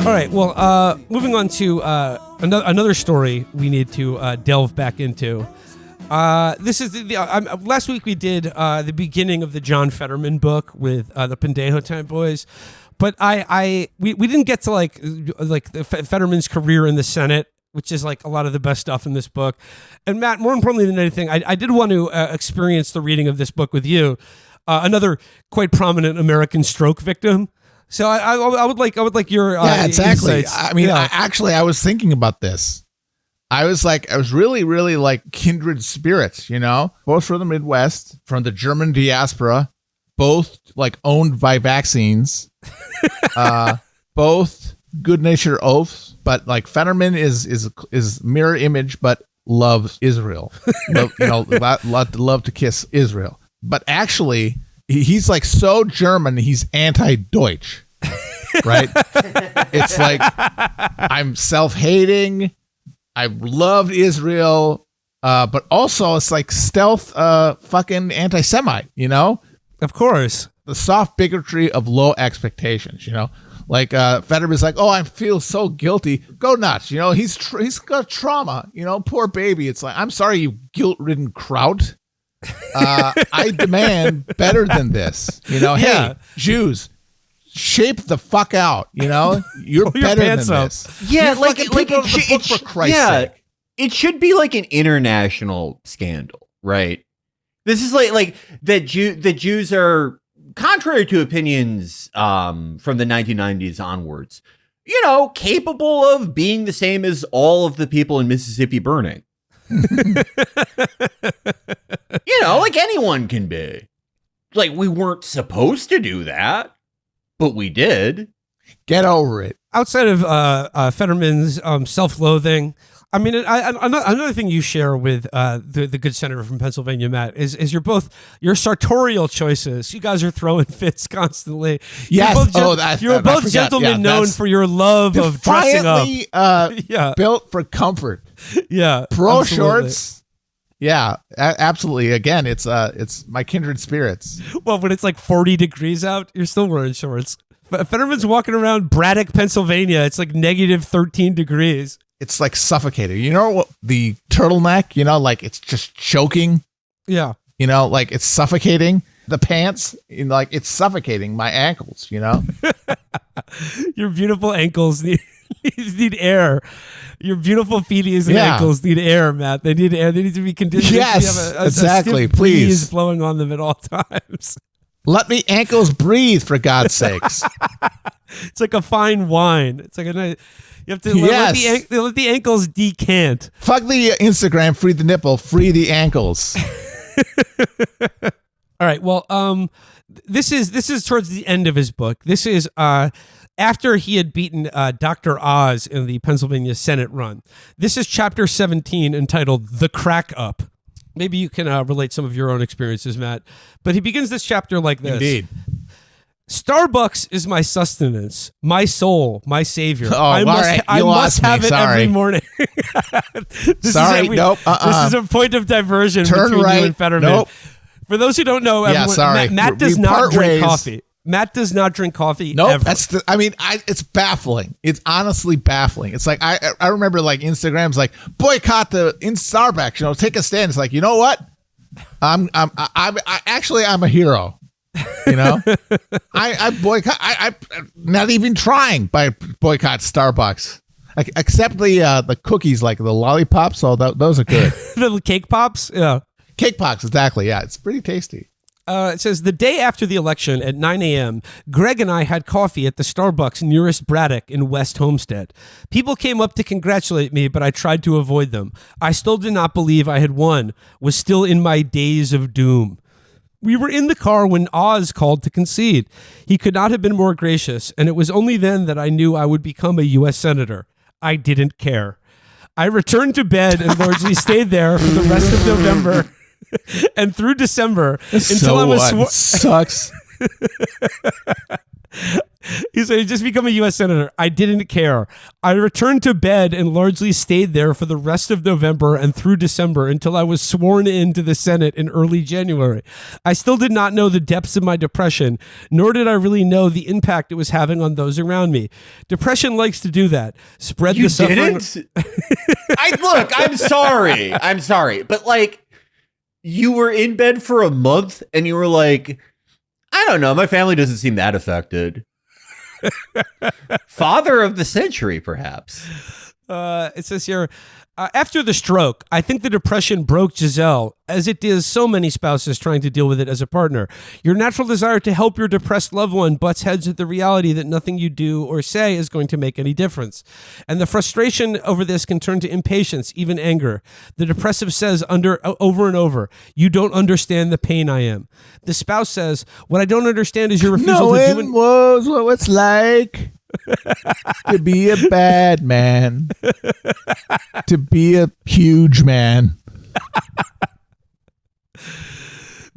All right. Well, moving on to another story we need to delve back into. This is last week we did the beginning of the John Fetterman book with the Pendejo Time Boys, but we didn't get to like the Fetterman's career in the Senate, which is like a lot of the best stuff in this book. And Matt, more importantly than anything, I did want to experience the reading of this book with you, another quite prominent American stroke victim. So I would like your exactly. insights. I mean, I was thinking about this. I was really, really like kindred spirits, both from the Midwest, from the German diaspora, both like owned by vaccines, both good-natured oafs, but like Fetterman is mirror image, but loves Israel, love to kiss Israel. But actually, he's like so German, he's anti-Deutsch, right? It's like, I'm self-hating. I loved Israel, but also it's like stealth fucking anti-Semite, Of course. The soft bigotry of low expectations, Like Federman's like, oh, I feel so guilty. Go nuts, he's got trauma, poor baby. It's like, I'm sorry, you guilt-ridden kraut. I demand better than this. Hey, Jews, shape the fuck out. You're better than this. Yeah, like it for Christ's sake. It should be like an international scandal, right? This is like that. The Jews are, contrary to opinions from the 1990s onwards, capable of being the same as all of the people in Mississippi burning. Like anyone can be. Like, we weren't supposed to do that, but we did. Get over it. Outside of Fetterman's self-loathing, I mean, another thing you share with the good senator from Pennsylvania, Matt, is your sartorial choices. You guys are throwing fits constantly. Yes. You're both gentlemen known for your love of dressing up. Built for comfort. Yeah. Pro shorts. Yeah, absolutely. Again, it's my kindred spirits. Well, when it's like 40 degrees out, you're still wearing shorts. Fetterman's walking around Braddock, Pennsylvania. It's like negative 13 degrees. It's like suffocating. You know what? The turtleneck, like it's just choking. Yeah. Like it's suffocating. The pants, like it's suffocating my ankles, Your beautiful ankles need air. Your beautiful feeties and ankles need air, Matt. They need air. They need to be conditioned. Yes, exactly. A please, blowing on them at all times. Let me ankles breathe, for God's sakes. It's like a fine wine. It's like you have to let the ankles decant. Fuck the Instagram, free the nipple, free the ankles. All right. Well, this is towards the end of his book. This is after he had beaten Dr. Oz in the Pennsylvania Senate run. This is chapter 17 entitled The Crack Up. Maybe you can relate some of your own experiences, Matt. But he begins this chapter like this. Indeed. Starbucks is my sustenance, my soul, my savior. Oh, I must have it every morning. This is a point of diversion between you and Fetterman. Nope. For those who don't know, Matt does not drink coffee. Matt does not drink coffee. Nope. Ever. It's baffling. It's honestly baffling. It's like I remember like Instagram's like boycott the in Starbucks. Take a stand. It's like, you know what? I'm a hero. I boycott. I'm not even trying by boycott Starbucks. Except the cookies, like the lollipops. So those are good. The cake pops. Yeah. Cake pops. Exactly. Yeah. It's pretty tasty. It says, the day after the election at 9 a.m., Greg and I had coffee at the Starbucks nearest Braddock in West Homestead. People came up to congratulate me, but I tried to avoid them. I still did not believe I had won, was still in my days of doom. We were in the car when Oz called to concede. He could not have been more gracious, and it was only then that I knew I would become a U.S. Senator. I didn't care. I returned to bed and largely stayed there for the rest of November and through December until I was sucks. He said, just become a U.S. Senator. I didn't care. I returned to bed and largely stayed there for the rest of November and through December until I was sworn into the Senate in early January. I still did not know the depths of my depression, nor did I really know the impact it was having on those around me. Depression likes to do that. Spread You the suffering. didn't? I'm sorry. But like, you were in bed for a month and you were like, I don't know, my family doesn't seem that affected. Father of the century, perhaps. It says here, after the stroke, I think the depression broke Giselle, as it does so many spouses trying to deal with it as a partner. Your natural desire to help your depressed loved one butts heads with the reality that nothing you do or say is going to make any difference. And the frustration over this can turn to impatience, even anger. The depressive says over and over, you don't understand the pain I am. The spouse says, what I don't understand is your refusal to do it. Was what it's like to be a bad man, to be a huge man.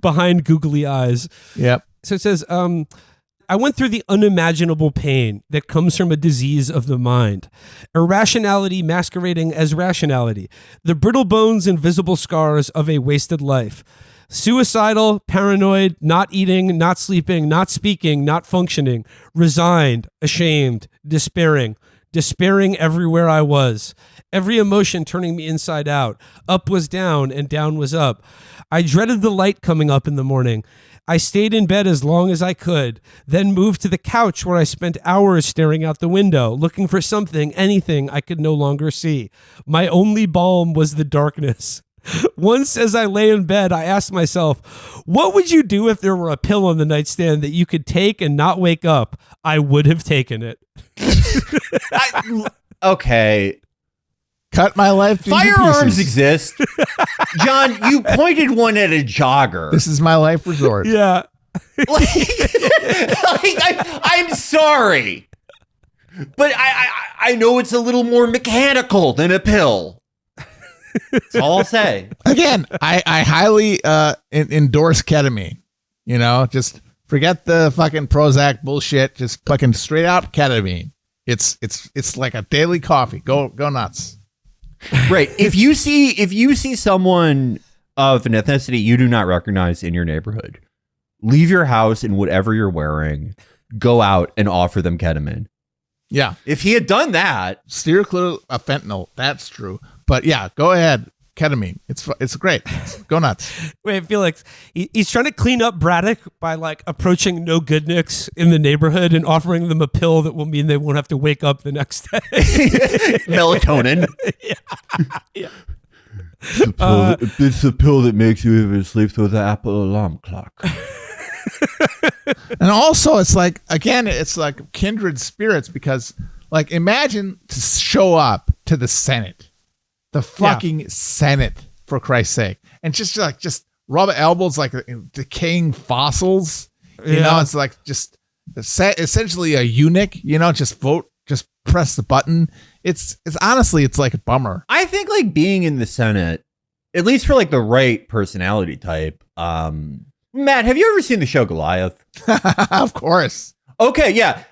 Behind googly eyes. Yep. So it says, I went through the unimaginable pain that comes from a disease of the mind. Irrationality masquerading as rationality. The brittle bones and visible scars of a wasted life. Suicidal, paranoid, not eating, not sleeping, not speaking, not functioning, resigned, ashamed, despairing everywhere I was. Every emotion turning me inside out. Up was down and down was up. I dreaded the light coming up in the morning. I stayed in bed as long as I could, then moved to the couch where I spent hours staring out the window, looking for something, anything I could no longer see. My only balm was the darkness. Once as I lay in bed, I asked myself, what would you do if there were a pill on the nightstand that you could take and not wake up? I would have taken it. Okay. Cut my life into Firearms pieces. exist. John, you pointed one at a jogger. This is my life resort. Yeah. I'm sorry. But I know it's a little more mechanical than a pill. That's all I'll say. Again, I highly endorse ketamine. You know, just forget the fucking Prozac bullshit. Just fucking straight out ketamine. It's like a daily coffee. Go nuts. Right. If you see someone of an ethnicity you do not recognize in your neighborhood, leave your house in whatever you're wearing, go out and offer them ketamine. Yeah. If he had done that, steer clear of fentanyl. That's true. But yeah, go ahead. Ketamine. It's great. Go nuts. Wait, Felix, he's trying to clean up Braddock by like approaching no good nicks in the neighborhood and offering them a pill that will mean they won't have to wake up the next day. Melatonin. Yeah. It's the pill that makes you even sleep through the Apple alarm clock. And also, it's like, again, it's like kindred spirits because, like, imagine to show up to the Senate. The fucking Senate, for Christ's sake. And just rub elbows like decaying fossils. You know, it's like just essentially a eunuch, you know, just vote, just press the button. It's honestly, it's like a bummer. I think like being in the Senate, at least for like the right personality type. Matt, have you ever seen the show Goliath? Of course. Okay, yeah.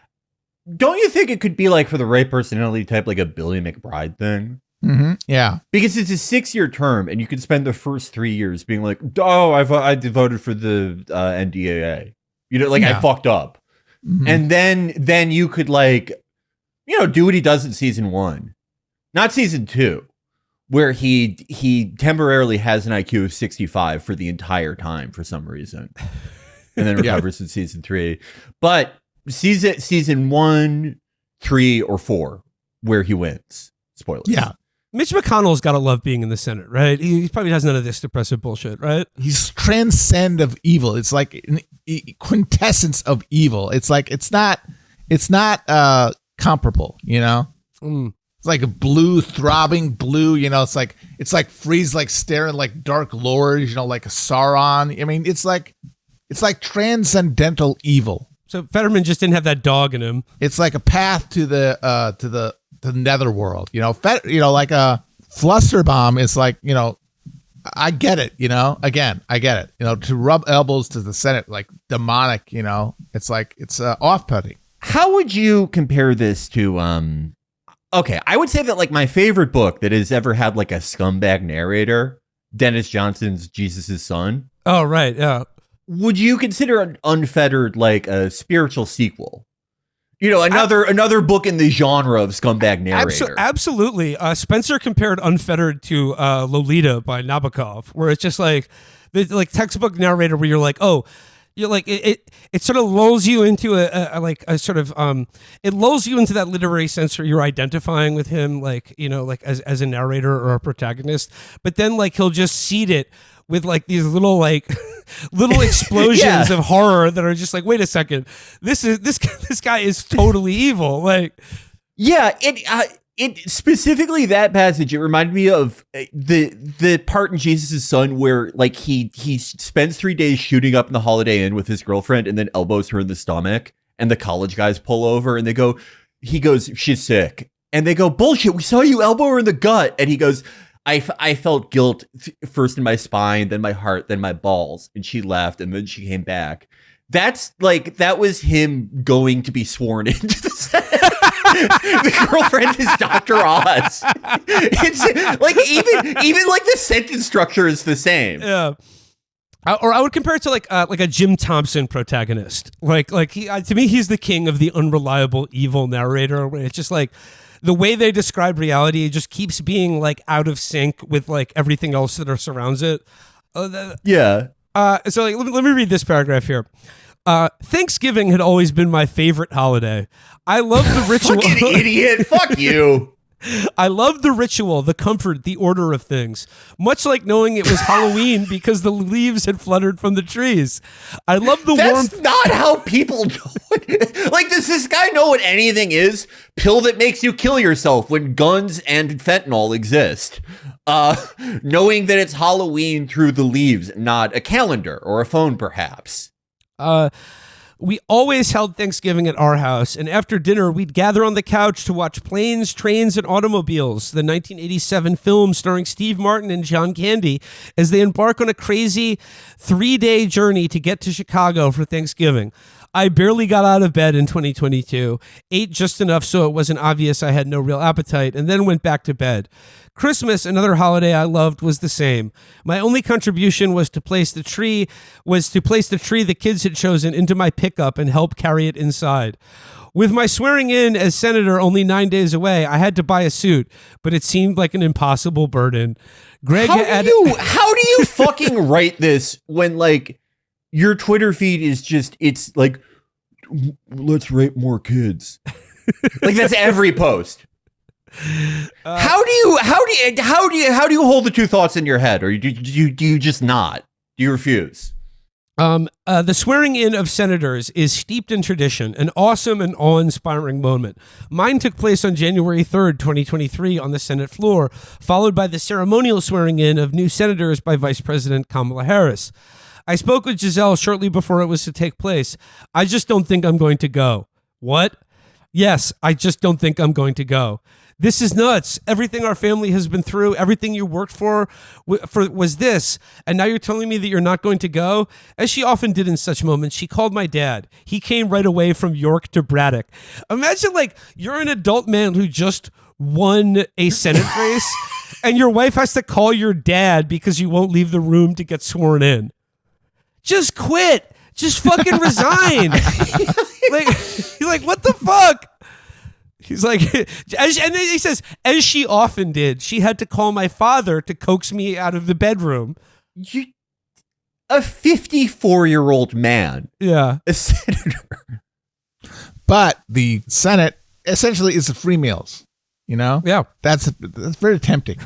Don't you think it could be like for the right personality type, like a Billy McBride thing? Mm-hmm. Yeah, because it's a 6-year term, and you could spend the first 3 years being like, "Oh, I voted for the NDAA," you know, like I fucked up, and then you could like, you know, do what he does in season 1, not season 2, where he temporarily has an IQ of 65 for the entire time for some reason, and then recovers in season 3, but season 1, 3, or 4, where he wins. Spoilers. Yeah. Mitch McConnell's got to love being in the Senate, right? He probably has none of this depressive bullshit, right? He's transcend of evil. It's like an quintessence of evil. It's like it's not comparable, you know? It's like a blue, throbbing blue, you know, it's like Freeze like staring like Dark Lord, you know, like a Sauron. I mean, it's like transcendental evil. So Federman just didn't have that dog in him. It's like a path to the netherworld, you know. Like a Flusserbomb is like, you know, I get it, you know. Again, I get it, you know. To rub elbows to the Senate, like demonic, you know. It's like it's off-putting. How would you compare this to okay, I would say that like my favorite book that has ever had like a scumbag narrator, Dennis Johnson's Jesus' Son. Oh, right. Yeah. Would you consider Unfettered like a spiritual sequel? Another book in the genre of scumbag narrator. Absolutely. Spencer compared Unfettered to Lolita by Nabokov, where it's just like the textbook narrator where you're like, oh, you're like it sort of lulls you into it lulls you into that literary sense where you're identifying with him, like, like as a narrator or a protagonist, but then like he'll just seed it with like these little explosions of horror that are just like, wait a second, this guy is totally evil. Like, yeah, it specifically that passage, it reminded me of the part in Jesus' Son where like he spends 3 days shooting up in the Holiday Inn with his girlfriend and then elbows her in the stomach, and the college guys pull over and he goes, she's sick. And they go, bullshit, we saw you elbow her in the gut. And he goes, I felt guilt first in my spine, then my heart, then my balls. And she left, and then she came back. That was him going to be sworn into the Senate. The girlfriend is Dr. Oz. It's like even like the sentence structure is the same. Yeah. Or I would compare it to like a Jim Thompson protagonist. Like he, to me, he's the king of the unreliable evil narrator. Where it's just like the way they describe reality just keeps being like out of sync with like everything else that surrounds it. Yeah. So like, let me read this paragraph here. Thanksgiving had always been my favorite holiday. I love the ritual. Fucking idiot. Fuck you. I love the ritual, the comfort, the order of things. Much like knowing it was Halloween because the leaves had fluttered from the trees. I love the warmth. That's not how people know it. Like, does this guy know what anything is? Pill that makes you kill yourself when guns and fentanyl exist. Knowing that it's Halloween through the leaves, not a calendar or a phone, perhaps. We always held Thanksgiving at our house, and after dinner, we'd gather on the couch to watch Planes, Trains, and Automobiles, the 1987 film starring Steve Martin and John Candy, as they embark on a crazy 3-day journey to get to Chicago for Thanksgiving. I barely got out of bed in 2022, ate just enough so it wasn't obvious I had no real appetite, and then went back to bed. Christmas, another holiday I loved, was the same. My only contribution was to place the tree the kids had chosen into my pickup and help carry it inside. With my swearing in as senator only 9 days away, I had to buy a suit, but it seemed like an impossible burden. How do you fucking write this when like your Twitter feed is just, it's like, let's rape more kids. Like that's every post. How do you hold the two thoughts in your head, or do you just not? Do you refuse? The swearing in of senators is steeped in tradition, an awesome and awe-inspiring moment. Mine took place on January 3rd, 2023 on the Senate floor, followed by the ceremonial swearing in of new senators by Vice President Kamala Harris. I spoke with Giselle shortly before it was to take place. I just don't think I'm going to go. What? Yes, I just don't think I'm going to go. This is nuts. Everything our family has been through, everything you worked for was this. And now you're telling me that you're not going to go? As she often did in such moments, she called my dad. He came right away from York to Braddock. Imagine like you're an adult man who just won a Senate race and your wife has to call your dad because you won't leave the room to get sworn in. Just quit. Just fucking resign. You're like, what the fuck? He's like, and then he says, as she often did, she had to call my father to coax me out of the bedroom. A 54-year-old man. Yeah. A senator. But the Senate essentially is free meals, you know? Yeah. That's very tempting.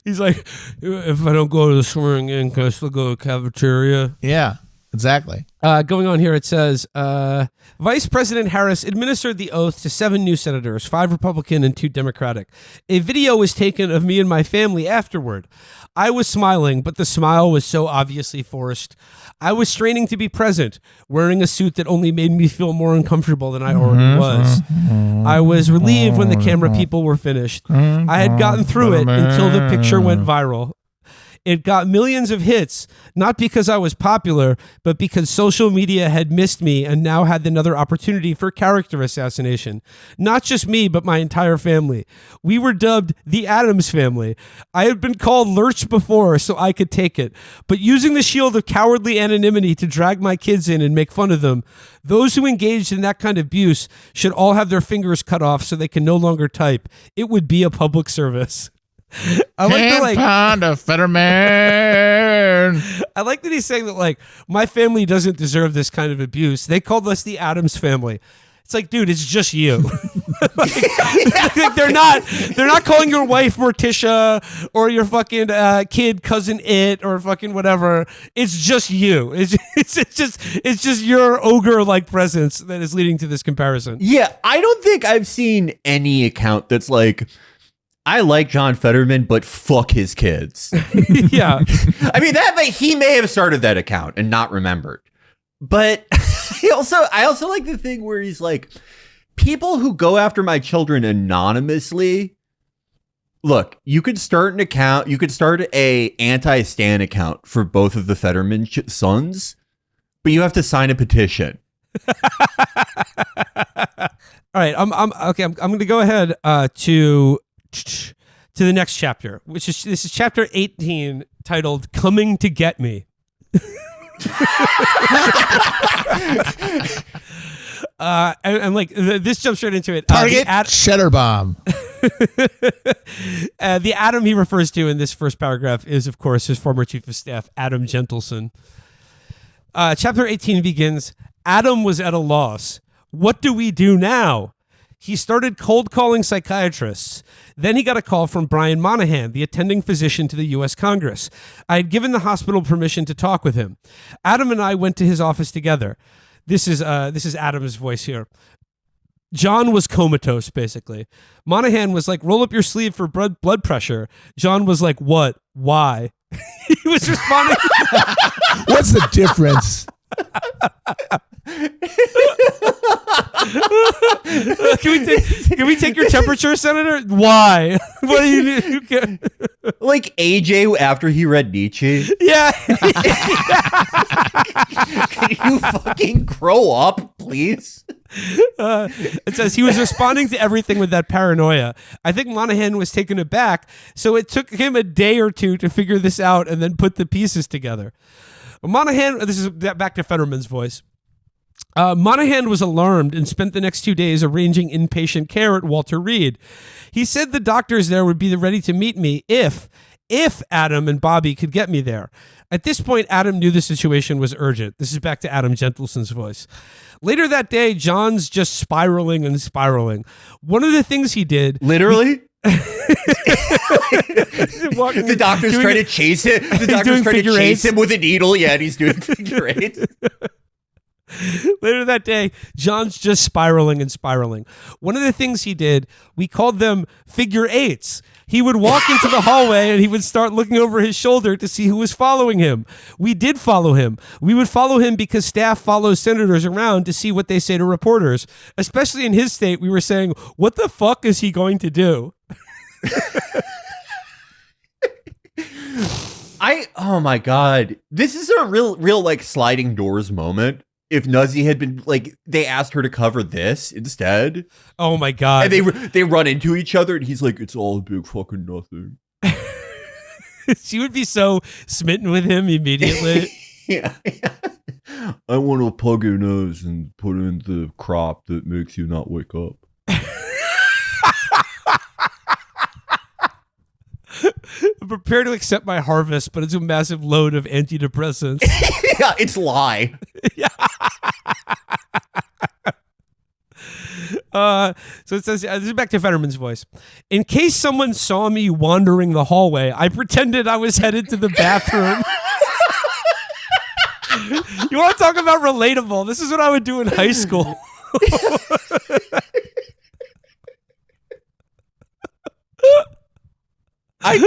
He's like, if I don't go to the swearing in, can I still go to the cafeteria? Yeah, exactly. Going on here, it says, Vice President Harris administered the oath to 7 new senators, 5 Republican and 2 Democratic. A video was taken of me and my family afterward. I was smiling, but the smile was so obviously forced. I was straining to be present, wearing a suit that only made me feel more uncomfortable than I already was. I was relieved when the camera people were finished. I had gotten through it until the picture went viral. It got millions of hits, not because I was popular, but because social media had missed me and now had another opportunity for character assassination. Not just me, but my entire family. We were dubbed the Addams Family. I had been called Lurch before, so I could take it. But using the shield of cowardly anonymity to drag my kids in and make fun of them, those who engaged in that kind of abuse should all have their fingers cut off so they can no longer type. It would be a public service. I like pound of Federman. I like that he's saying that, like, my family doesn't deserve this kind of abuse. They called us the Addams Family. It's like, dude, it's just you. like, they're not calling your wife Morticia or your fucking kid cousin It or fucking whatever. It's just you. It's just your ogre-like presence that is leading to this comparison. Yeah, I don't think I've seen any account that's like, I like John Fetterman, but fuck his kids. Yeah. I mean, he may have started that account and not remembered. But I also like the thing where he's like, people who go after my children anonymously. Look, you could start an account. You could start a anti-Stan account for both of the Fetterman sons, but you have to sign a petition. All right, I'm going to go ahead to the next chapter, this is chapter 18, titled "Coming to Get Me." and like this jumps right into it. Target Cheddar Bomb. The Adam he refers to in this first paragraph is, of course, his former chief of staff, Adam Gentleson. Chapter 18 begins, Adam was at a loss. What do we do now? He started cold calling psychiatrists. Then he got a call from Brian Monahan, the attending physician to the U.S. Congress. I had given the hospital permission to talk with him. Adam and I went to his office together. This is Adam's voice here. John was comatose, basically. Monahan was like, roll up your sleeve for blood pressure. John was like, what? Why? He was responding. What's the difference? Can we take your temperature, Senator? Why? What do you do? Like AJ after he read Nietzsche. Yeah. Can you fucking grow up, please? It says he was responding to everything with that paranoia. I think Monahan was taken aback, so it took him a day or two to figure this out and then put the pieces together. Monahan, this is back to Fetterman's voice. Monahan was alarmed and spent the next 2 days arranging inpatient care at Walter Reed. He said the doctors there would be ready to meet me if Adam and Bobby could get me there. At this point, Adam knew the situation was urgent. This is back to Adam Gentleson's voice. Later that day, John's just spiraling and spiraling. One of the things he did... Literally? The doctor's trying to chase him. The doctor's trying to chase him with a needle. Yeah, and he's doing figure eights. Later that day, John's just spiraling and spiraling. One of the things he did, we called them figure eights. He would walk into the hallway and he would start looking over his shoulder to see who was following him. We did follow him. We would follow him because staff follows senators around to see what they say to reporters. Especially in his state, we were saying, what the fuck is he going to do? Oh my God. This is a real like sliding doors moment. If Nuzzy had been like, they asked her to cover this instead. Oh my God. And they run into each other and he's like, it's all a big fucking nothing. She would be so smitten with him immediately. Yeah. I want to plug your nose and put in the crop that makes you not wake up. Prepare to accept my harvest, but it's a massive load of antidepressants. Yeah, it's lie. Yeah. So it says, this is back to Fetterman's voice. In case someone saw me wandering the hallway, I pretended I was headed to the bathroom. You want to talk about relatable? This is what I would do in high school. I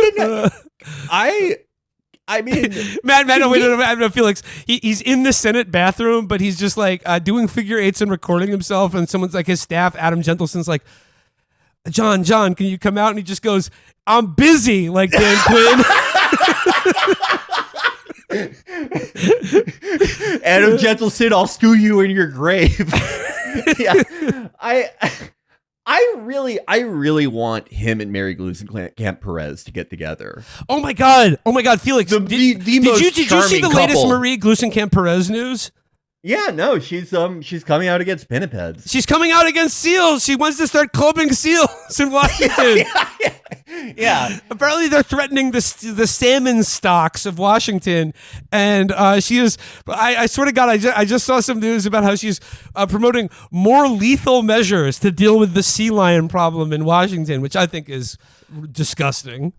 mean, no, Felix. He's in the Senate bathroom, but he's just like doing figure eights and recording himself. And someone's like, his staff, Adam Gentleson's like, John, can you come out? And he just goes, I'm busy, like Dan Quinn. Adam Gentleson, I'll stew you in your grave. Yeah, I really want him and Mary Glusenkamp Perez to get together. Oh my god, Felix, did you see the latest couple. Marie Glusenkamp Perez news? Yeah, no, she's coming out against pinnipeds. She's coming out against seals. She wants to start clubbing seals in Washington. Yeah. Apparently, they're threatening the salmon stocks of Washington, and she is. I swear to God, I just saw some news about how she's promoting more lethal measures to deal with the sea lion problem in Washington, which I think is disgusting.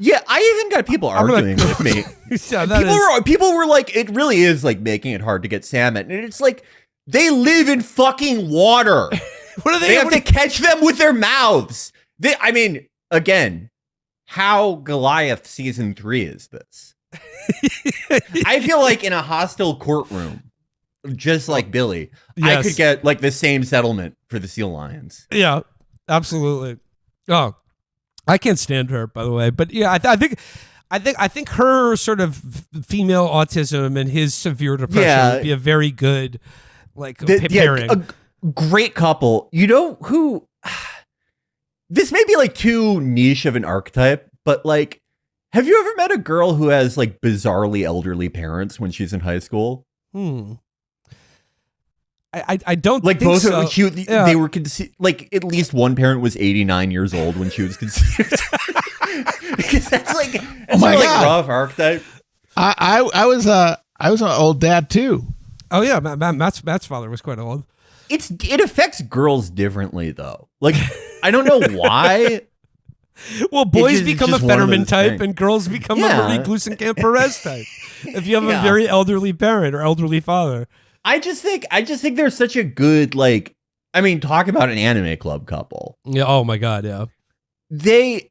Yeah, I even got people arguing with me. Yeah, people were like, it really is like making it hard to get salmon, and it's like they live in fucking water. What are They have to catch them with their mouths. I mean, again, how Goliath season 3 is this? I feel like in a hostile courtroom, just like Billy, I could get like the same settlement for the Seal Lions. Yeah, absolutely. Oh, I can't stand her, by the way. But yeah, I think her sort of female autism and his severe depression would be a very good pairing. A great couple. You know who? This may be like too niche of an archetype, but like, have you ever met a girl who has like bizarrely elderly parents when she's in high school? I don't like think both so. They were conceived. Like at least one parent was 89 years old when she was conceived. Because that's like rough archetype. I was an old dad too. Oh yeah, Matt's father was quite old. It affects girls differently though. Like I don't know why. Well, boys become a Federman type, things. and girls become a Marie Glusenkamp Perez type. If you have a very elderly parent or elderly father. I just think they're such a good, like, I mean, talk about an anime club couple. Yeah. Oh my God. Yeah. They,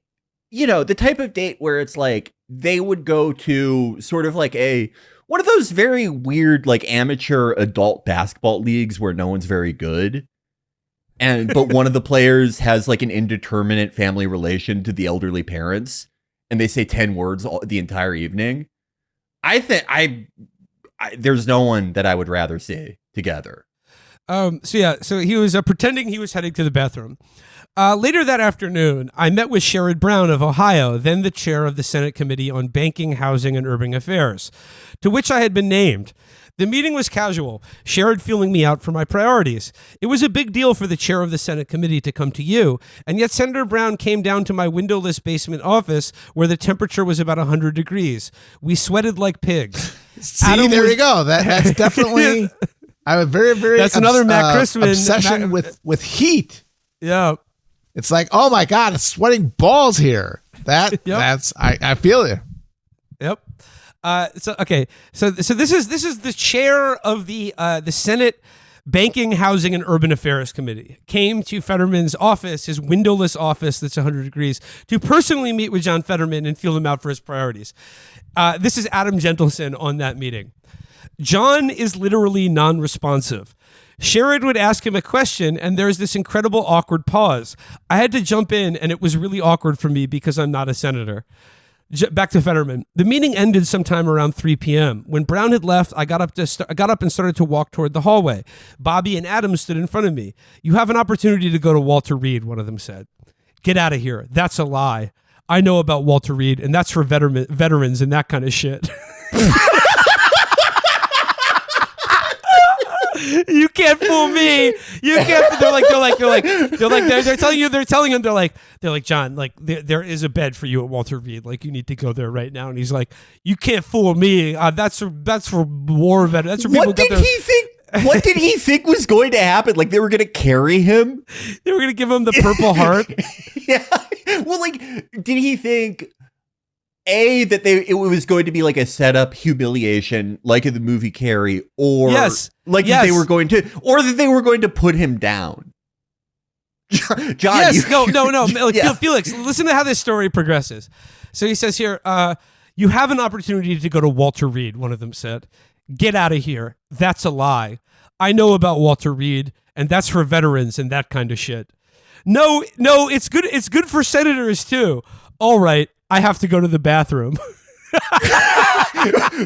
the type of date where it's like they would go to sort of like one of those very weird, like amateur adult basketball leagues where no one's very good. But one of the players has like an indeterminate family relation to the elderly parents, and they say 10 words the entire evening. I think there's no one that I would rather see together. So he was pretending he was heading to the bathroom. Later that afternoon, I met with Sherrod Brown of Ohio, then the chair of the Senate Committee on Banking, Housing, and Urban Affairs, to which I had been named. The meeting was casual, Sherrod feeling me out for my priorities. It was a big deal for the chair of the Senate Committee to come to you, and yet Senator Brown came down to my windowless basement office where the temperature was about 100 degrees. We sweated like pigs. See, there you go. That's definitely I'm a very, very that's another Matt Christman obsession with heat. Yeah. It's like, oh my God, it's sweating balls here. That's I feel it. Yep. So this is the chair of the Senate Banking, Housing, and Urban Affairs Committee came to Federman's office, his windowless office that's 100 degrees, to personally meet with John Federman and feel him out for his priorities. This is Adam Gentleson on that meeting. John is literally non-responsive. Sherrod would ask him a question, and there's this incredible awkward pause. I had to jump in, and it was really awkward for me because I'm not a senator. Back to Federman. The meeting ended sometime around 3 p.m. When Brown had left, I got up and started to walk toward the hallway. Bobby and Adam stood in front of me. You have an opportunity to go to Walter Reed, one of them said. Get out of here. That's a lie. I know about Walter Reed, and that's for veterans and that kind of shit. You can't fool me. You can't. They're telling him, John, like there is a bed for you at Walter Reed. Like you need to go there right now. And he's like, you can't fool me. That's for war veterans. That's for people. What did he think was going to happen? Like they were going to carry him? They were going to give him the Purple Heart? Yeah. Well, like, did he think that it was going to be like a setup humiliation, like in the movie Carrie, or that they were going to put him down? John, yes, no. Felix, listen to how this story progresses. So he says here, you have an opportunity to go to Walter Reed, one of them said. Get out of here. That's a lie. I know about Walter Reed, and that's for veterans and that kind of shit. No, it's good. It's good for senators too. All right, I have to go to the bathroom.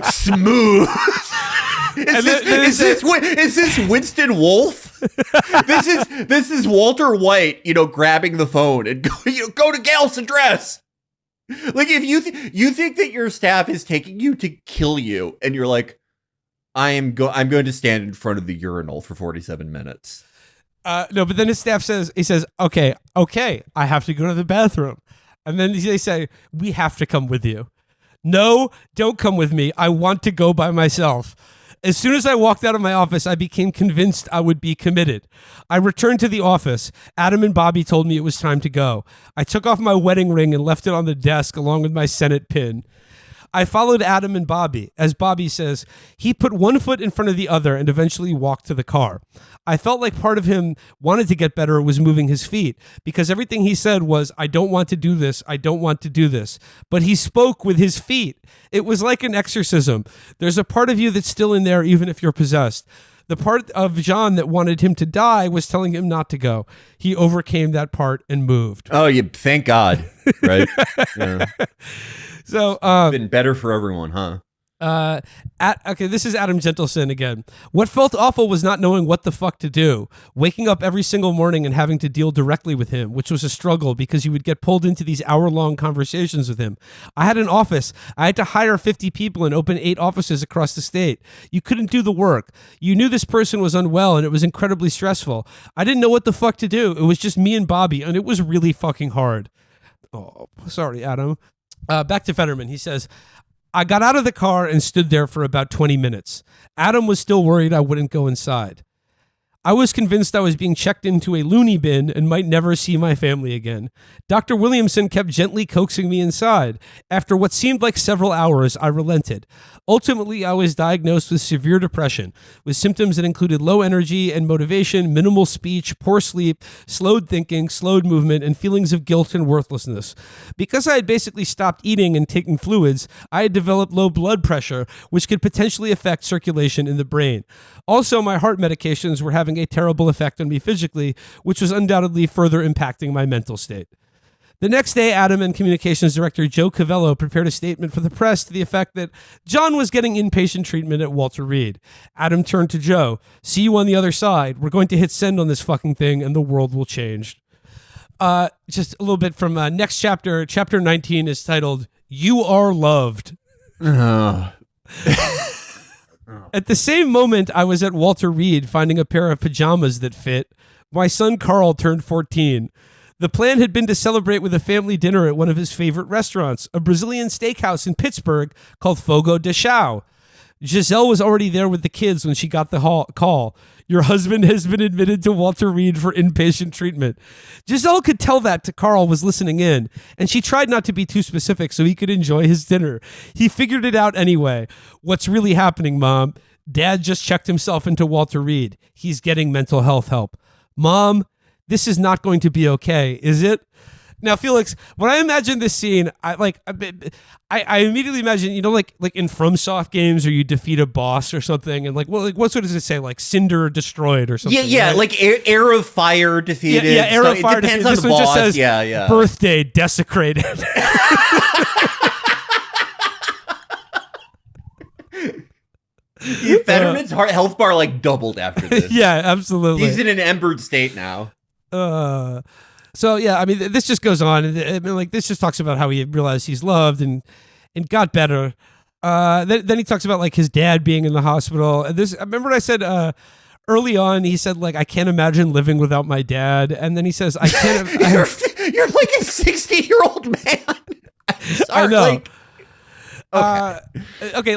Smooth. Is this Winston Wolfe? This is Walter White, grabbing the phone and go to Gal's address. Like, if you think that your staff is taking you to kill you, and you're like, I'm going to stand in front of the urinal for 47 minutes. No, but then his staff says, okay, I have to go to the bathroom. And then they say, we have to come with you. No, don't come with me. I want to go by myself. As soon as I walked out of my office, I became convinced I would be committed. I returned to the office. Adam and Bobby told me it was time to go. I took off my wedding ring and left it on the desk along with my Senate pin. I followed Adam and Bobby. As Bobby says, he put one foot in front of the other and eventually walked to the car. I felt like part of him wanted to get better was moving his feet, because everything he said was, I don't want to do this. I don't want to do this. But he spoke with his feet. It was like an exorcism. There's a part of you that's still in there, even if you're possessed. The part of John that wanted him to die was telling him not to go. He overcame that part and moved. Oh, thank God. Right? Yeah. So been better for everyone, huh? Okay, this is Adam Gentleson again. What felt awful was not knowing what the fuck to do. Waking up every single morning and having to deal directly with him, which was a struggle because you would get pulled into these hour-long conversations with him. I had an office. I had to hire 50 people and open 8 offices across the state. You couldn't do the work. You knew this person was unwell and it was incredibly stressful. I didn't know what the fuck to do. It was just me and Bobby, and it was really fucking hard. Oh, sorry, Adam. Back to Federman. He says, I got out of the car and stood there for about 20 minutes. Adam was still worried I wouldn't go inside. I was convinced I was being checked into a loony bin and might never see my family again. Dr. Williamson kept gently coaxing me inside. After what seemed like several hours, I relented. Ultimately, I was diagnosed with severe depression, with symptoms that included low energy and motivation, minimal speech, poor sleep, slowed thinking, slowed movement, and feelings of guilt and worthlessness. Because I had basically stopped eating and taking fluids, I had developed low blood pressure, which could potentially affect circulation in the brain. Also, my heart medications were having a terrible effect on me physically, which was undoubtedly further impacting my mental state. The next day, Adam and communications director Joe Cavello prepared a statement for the press to the effect that John was getting inpatient treatment at Walter Reed. Adam turned to Joe. See you on the other side. We're going to hit send on this fucking thing and the world will change. Just a little bit from next chapter. Chapter 19 is titled, You Are Loved. At the same moment I was at Walter Reed finding a pair of pajamas that fit, my son Carl turned 14. The plan had been to celebrate with a family dinner at one of his favorite restaurants, a Brazilian steakhouse in Pittsburgh called Fogo de Chão. Giselle was already there with the kids when she got the call. Your husband has been admitted to Walter Reed for inpatient treatment. Giselle could tell that Carl was listening in, and she tried not to be too specific so he could enjoy his dinner. He figured it out anyway. What's really happening, Mom? Dad just checked himself into Walter Reed. He's getting mental health help. Mom, this is not going to be okay, is it? Now, Felix, when I imagine this scene, I immediately imagine, like in FromSoft games, where you defeat a boss or something, and what sort does it say, like cinder destroyed or something? Yeah, right? Like air of fire defeated. Yeah, air of fire defeated. This one just says, birthday desecrated. Fetterman's health bar doubled after this. Yeah, absolutely. He's in an embered state now. So yeah, I mean, this just goes on. I mean, this just talks about how he realized he's loved and got better. Then he talks about his dad being in the hospital. And I remember what I said early on. He said I can't imagine living without my dad. And then he says I can't. You're like a 60-year-old man. Sorry, I know. Okay.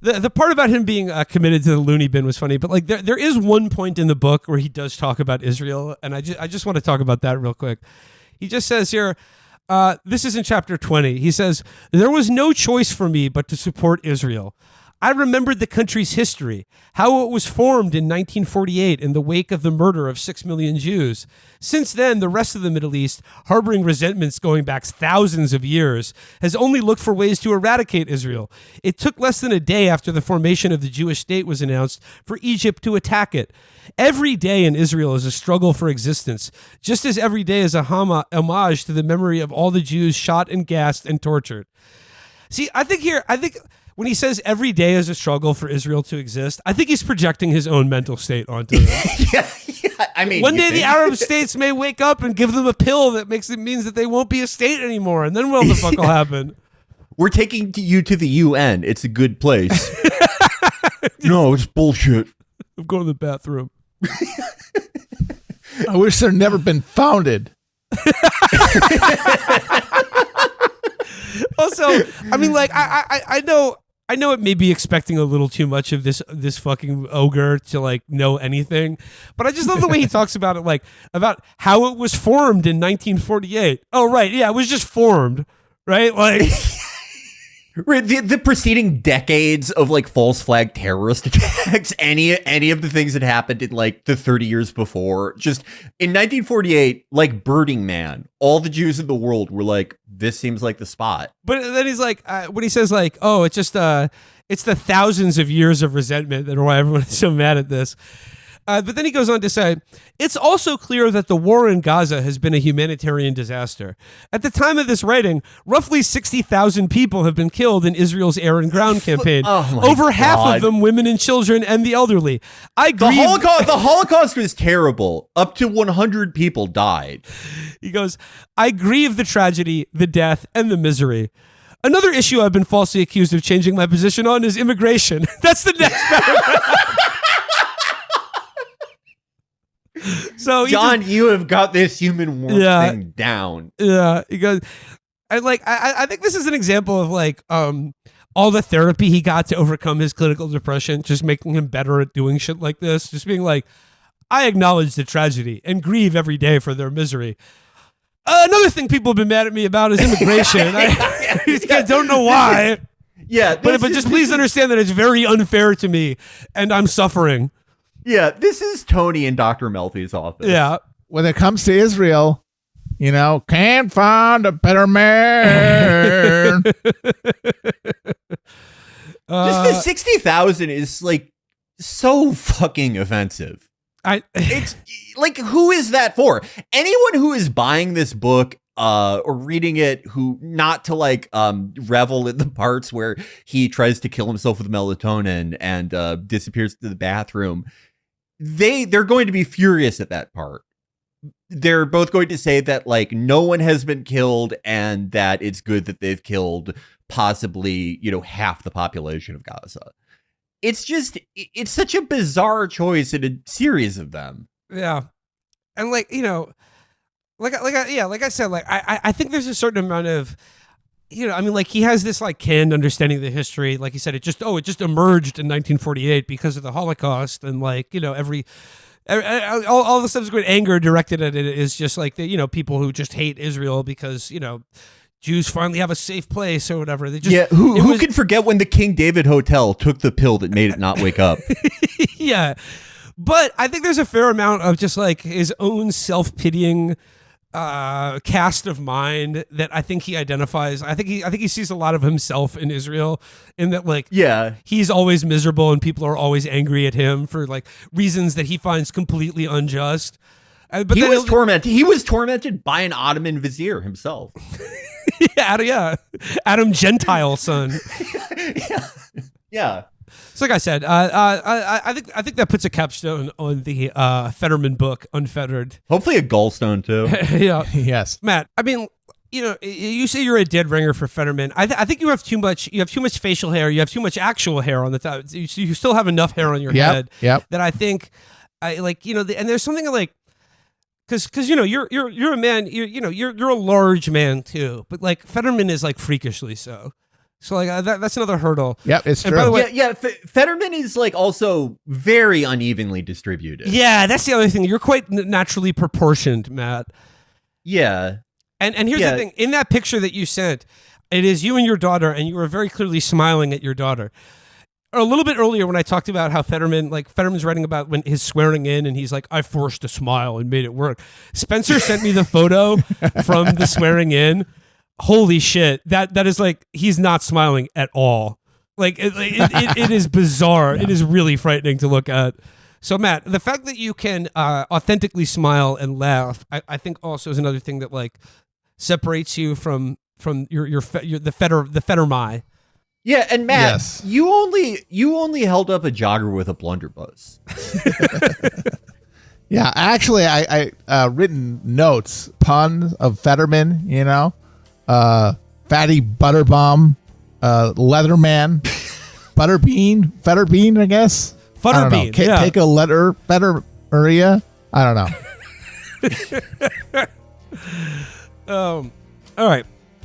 The part about him being committed to the loony bin was funny, but there is one point in the book where he does talk about Israel, and I just want to talk about that real quick. He just says here, this is in chapter 20. He says, there was no choice for me but to support Israel. I remembered the country's history, how it was formed in 1948 in the wake of the murder of 6 million Jews. Since then, the rest of the Middle East, harboring resentments going back thousands of years, has only looked for ways to eradicate Israel. It took less than a day after the formation of the Jewish state was announced for Egypt to attack it. Every day in Israel is a struggle for existence, just as every day is a homage to the memory of all the Jews shot and gassed and tortured. See, I think when he says every day is a struggle for Israel to exist, I think he's projecting his own mental state onto them. yeah. I mean, one day the Arab states may wake up and give them a pill that means that they won't be a state anymore, and then what the fuck will happen? We're taking you to the UN. It's a good place. No, it's bullshit. I'm going to the bathroom. I wish there never been founded. Also, I mean, like, I know it may be expecting a little too much of this fucking ogre to like know anything, but I just love the way he talks about it, like about how it was formed in 1948. Oh, right, yeah, it was just formed, right? Like. The preceding decades of like false flag terrorist attacks, any of the things that happened in like the 30 years before, just in 1948, like Burning Man, all the Jews in the world were like, this seems like the spot. But then he's like, when he says like, oh, it's just it's the thousands of years of resentment that are why everyone is so mad at this. But then he goes on to say, it's also clear that the war in Gaza has been a humanitarian disaster. At the time of this writing, roughly 60,000 people have been killed in Israel's air and ground campaign. Over half of them women and children and the elderly. The Holocaust was terrible. Up to 100 people died. He goes, I grieve the tragedy, the death, and the misery. Another issue I've been falsely accused of changing my position on is immigration. That's the next paragraph. So John, you have got this human warmth thing down. Yeah, he goes, I think this is an example of like all the therapy he got to overcome his clinical depression, just making him better at doing shit like this. Just being like, I acknowledge the tragedy and grieve every day for their misery. Another thing people have been mad at me about is immigration. I don't know why. Yeah, but just please understand that it's very unfair to me, and I'm suffering. Yeah, this is Tony in Dr. Melfi's office. Yeah. When it comes to Israel, can't find a better man. Just the 60,000 is like so fucking offensive. It's like, who is that for? Anyone who is buying this book or reading it, who not to like revel in the parts where he tries to kill himself with melatonin and disappears to the bathroom. They're going to be furious at that part. They're both going to say that like no one has been killed and that it's good that they've killed possibly, half the population of Gaza. It's such a bizarre choice in a series of them. Yeah. And like, like I said, like I think there's a certain amount of, like he has this like canned understanding of the history. Like he said, it just emerged in 1948 because of the Holocaust, and like all the subsequent anger directed at it is just like the people who just hate Israel because Jews finally have a safe place or whatever. They just who can forget when the King David Hotel took the pill that made it not wake up? Yeah, but I think there's a fair amount of just like his own self-pitying cast of mind that I think he identifies. I think he sees a lot of himself in Israel, in that like he's always miserable and people are always angry at him for like reasons that he finds completely unjust. But he was tormented. He was tormented by an Ottoman vizier himself. Adam Gentile son. Yeah. So like I said, I think that puts a capstone on the Federman book, Unfettered. Hopefully a gallstone too. Yeah. Yes. Matt, I mean, you say you're a dead ringer for Federman. I think you have too much. You have too much facial hair. You have too much actual hair on the top. You still have enough hair on your head. Yep. That I think, and there's something like. Because you're a man, you're a large man too, but like Federman is like freakishly so. So like that's another hurdle. Yep, it's true. By the way, Federman is like also very unevenly distributed. Yeah, that's the other thing. You're quite naturally proportioned, Matt. Yeah. And here's the thing. In that picture that you sent, it is you and your daughter, and you were very clearly smiling at your daughter. A little bit earlier when I talked about how Federman's writing about when his swearing in, and he's like, I forced a smile and made it work. Spencer sent me the photo from the swearing in. Holy shit. That is like, he's not smiling at all. Like it is bizarre. Yeah. It is really frightening to look at. So Matt, the fact that you can authentically smile and laugh, I think also is another thing that like separates you from from the Federman. Yeah, and Matt, Yes. you only held up a jogger with a blunderbuss. Yeah, actually, I written notes, puns of Federman, fatty butterbomb, Leatherman, butterbean, Fetterbean, I guess. Butterbean, yeah. Take a letter, better Maria. I don't know. All right.